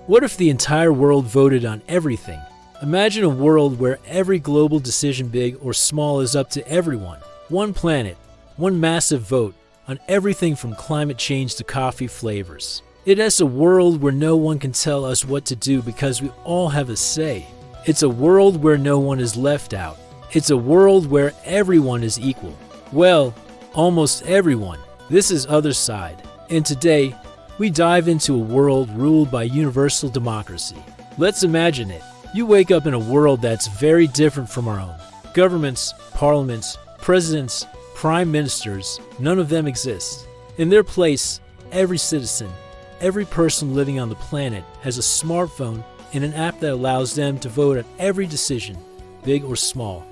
What if the entire world voted on everything? Imagine a world where every global decision, big or small, is up to everyone. One planet, one massive vote on everything from climate change to coffee flavors. It is a world where no one can tell us what to do because we all have a say. It's a world where no one is left out. It's a world where everyone is equal. Well, almost everyone. This is Other Side. And today, we dive into a world ruled by universal democracy. Let's imagine it. You wake up in a world that's very different from our own. Governments, parliaments, presidents, prime ministers, none of them exist. In their place, every citizen, every person living on the planet has a smartphone and an app that allows them to vote on every decision, big or small,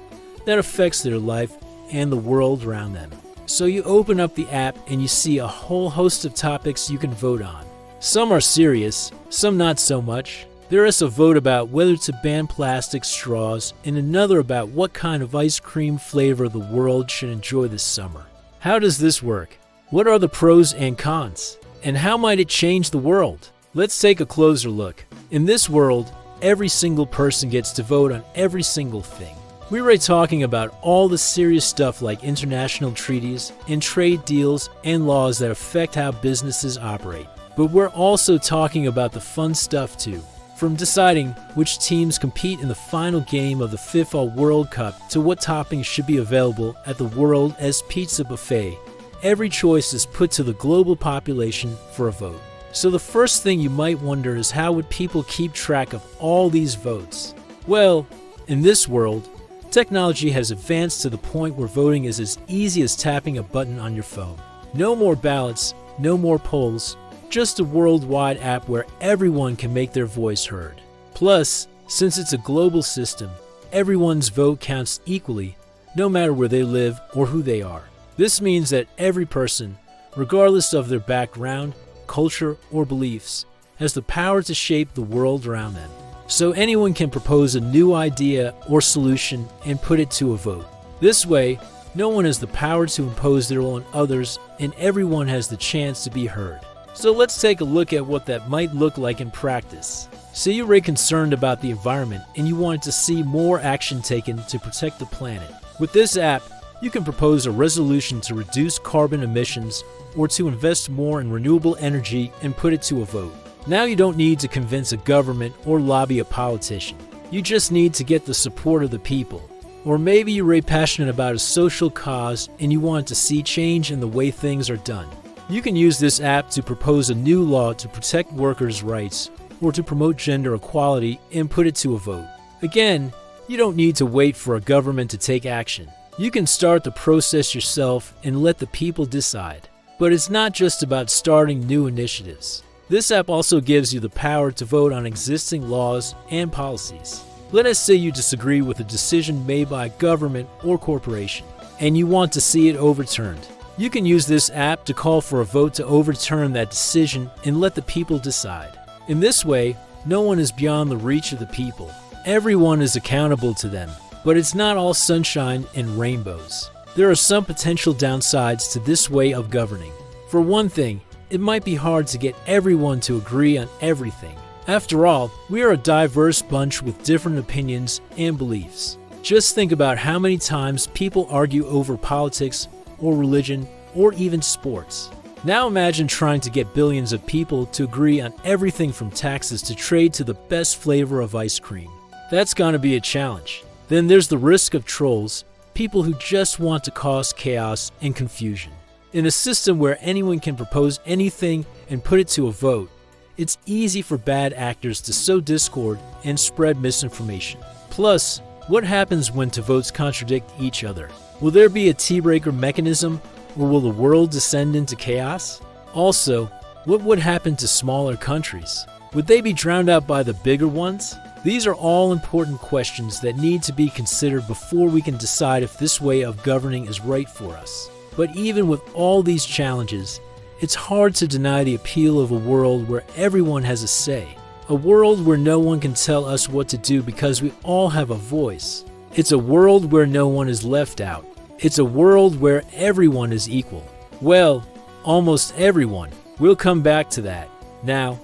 that affects their life and the world around them. So you open up the app and you see a whole host of topics you can vote on. Some are serious, some not so much. There is a vote about whether to ban plastic straws and another about what kind of ice cream flavor the world should enjoy this summer. How does this work? What are the pros and cons? And how might it change the world? Let's take a closer look. In this world, every single person gets to vote on every single thing. We're already talking about all the serious stuff like international treaties and trade deals and laws that affect how businesses operate. But we're also talking about the fun stuff too. From deciding which teams compete in the final game of the FIFA World Cup to what toppings should be available at the world's pizza buffet, every choice is put to the global population for a vote. So the first thing you might wonder is, how would people keep track of all these votes? Well, in this world, technology has advanced to the point where voting is as easy as tapping a button on your phone. No more ballots, no more polls, just a worldwide app where everyone can make their voice heard. Plus, since it's a global system, everyone's vote counts equally, no matter where they live or who they are. This means that every person, regardless of their background, culture, or beliefs, has the power to shape the world around them. So anyone can propose a new idea or solution and put it to a vote. This way, no one has the power to impose their will on others, and everyone has the chance to be heard. So let's take a look at what that might look like in practice. Say you're very concerned about the environment and you wanted to see more action taken to protect the planet. With this app, you can propose a resolution to reduce carbon emissions or to invest more in renewable energy and put it to a vote. Now you don't need to convince a government or lobby a politician. You just need to get the support of the people. Or maybe you're very passionate about a social cause and you want to see change in the way things are done. You can use this app to propose a new law to protect workers' rights or to promote gender equality and put it to a vote. Again, you don't need to wait for a government to take action. You can start the process yourself and let the people decide. But it's not just about starting new initiatives. This app also gives you the power to vote on existing laws and policies. Let us say you disagree with a decision made by a government or corporation, and you want to see it overturned. You can use this app to call for a vote to overturn that decision and let the people decide. In this way, no one is beyond the reach of the people. Everyone is accountable to them, but it's not all sunshine and rainbows. There are some potential downsides to this way of governing. For one thing, it might be hard to get everyone to agree on everything. After all, we are a diverse bunch with different opinions and beliefs. Just think about how many times people argue over politics or religion or even sports. Now imagine trying to get billions of people to agree on everything from taxes to trade to the best flavor of ice cream. That's gonna be a challenge. Then there's the risk of trolls, people who just want to cause chaos and confusion. In a system where anyone can propose anything and put it to a vote, it's easy for bad actors to sow discord and spread misinformation. Plus, what happens when two votes contradict each other? Will there be a tea-breaker mechanism, or will the world descend into chaos? Also, what would happen to smaller countries? Would they be drowned out by the bigger ones? These are all important questions that need to be considered before we can decide if this way of governing is right for us. But even with all these challenges, it's hard to deny the appeal of a world where everyone has a say. A world where no one can tell us what to do because we all have a voice. It's a world where no one is left out. It's a world where everyone is equal. Well, almost everyone. We'll come back to that. Now,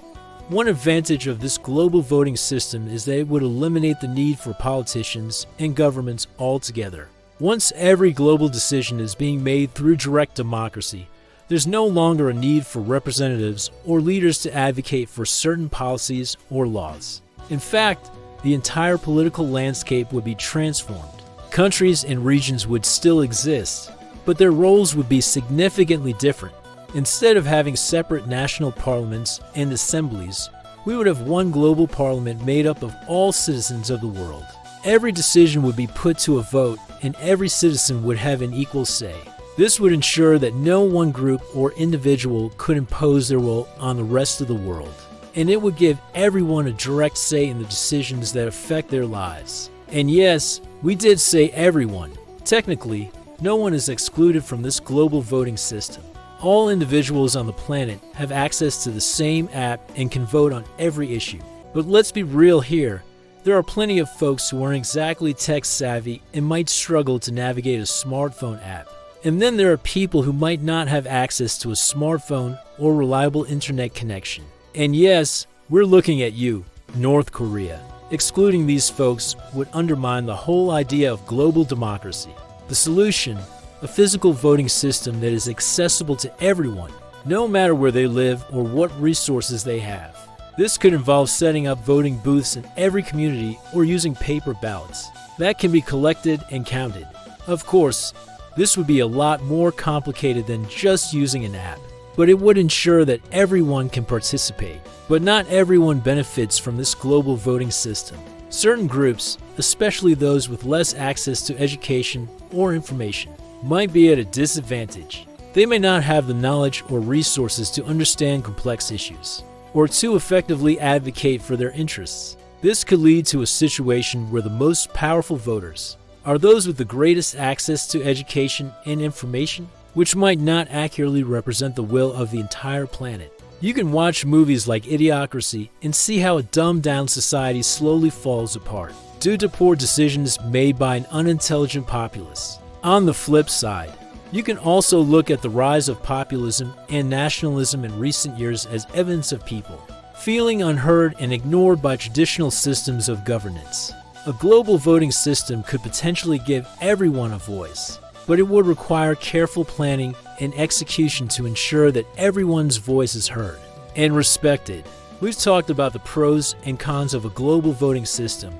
One advantage of this global voting system is that it would eliminate the need for politicians and governments altogether. Once every global decision is being made through direct democracy, there's no longer a need for representatives or leaders to advocate for certain policies or laws. In fact, the entire political landscape would be transformed. Countries and regions would still exist, but their roles would be significantly different. Instead of having separate national parliaments and assemblies, we would have one global parliament made up of all citizens of the world. Every decision would be put to a vote, and every citizen would have an equal say. This would ensure that no one group or individual could impose their will on the rest of the world, and it would give everyone a direct say in the decisions that affect their lives. And yes, we did say everyone. Technically, no one is excluded from this global voting system. All individuals on the planet have access to the same app and can vote on every issue. But let's be real here. There are plenty of folks who aren't exactly tech savvy and might struggle to navigate a smartphone app. And then there are people who might not have access to a smartphone or reliable internet connection. And yes, we're looking at you, North Korea. Excluding these folks would undermine the whole idea of global democracy. The solution: a physical voting system that is accessible to everyone, no matter where they live or what resources they have. This could involve setting up voting booths in every community or using paper ballots that can be collected and counted. Of course, this would be a lot more complicated than just using an app, but it would ensure that everyone can participate. But not everyone benefits from this global voting system. Certain groups, especially those with less access to education or information, might be at a disadvantage. They may not have the knowledge or resources to understand complex issues, or to effectively advocate for their interests. This could lead to a situation where the most powerful voters are those with the greatest access to education and information, which might not accurately represent the will of the entire planet. You can watch movies like Idiocracy and see how a dumbed-down society slowly falls apart due to poor decisions made by an unintelligent populace. On the flip side, you can also look at the rise of populism and nationalism in recent years as evidence of people feeling unheard and ignored by traditional systems of governance. A global voting system could potentially give everyone a voice, but it would require careful planning and execution to ensure that everyone's voice is heard and respected. We've talked about the pros and cons of a global voting system,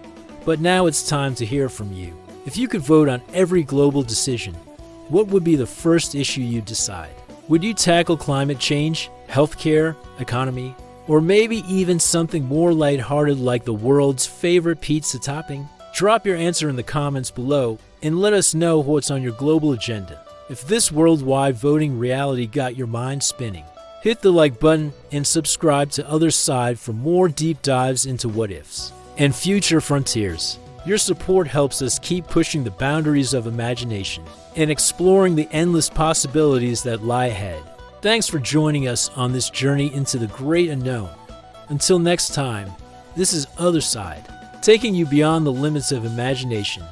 but now it's time to hear from you. If you could vote on every global decision, what would be the first issue you'd decide? Would you tackle climate change, healthcare, economy, or maybe even something more lighthearted like the world's favorite pizza topping? Drop your answer in the comments below and let us know what's on your global agenda. If this worldwide voting reality got your mind spinning, hit the like button and subscribe to Other Side for more deep dives into what-ifs and future frontiers. Your support helps us keep pushing the boundaries of imagination and exploring the endless possibilities that lie ahead. Thanks for joining us on this journey into the great unknown. Until next time, this is Other Side, taking you beyond the limits of imagination